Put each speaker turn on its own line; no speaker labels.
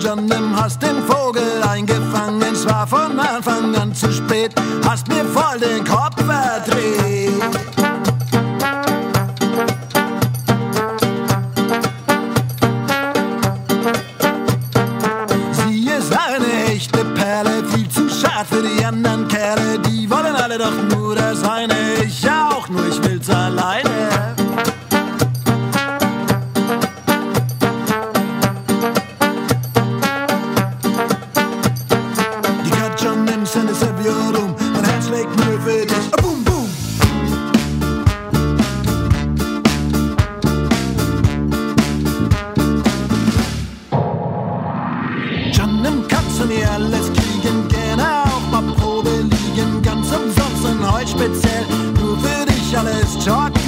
John, nimm, hast den Vogel eingefangen. Es war von Anfang an zu spät, hast mir voll den Kopf verdreht. Sie ist eine echte Perle, viel zu schad für die anderen Kerle. Die wollen alle doch nur das eine, ich auch, nur ich will's alleine. Send es rum, mein Herz schlägt nur für dich. Boom, boom. John, nimm, kannst du mir alles kriegen, gerne auch mal Probe liegen, ganz umsonst und heute speziell, nur für dich alles Talk.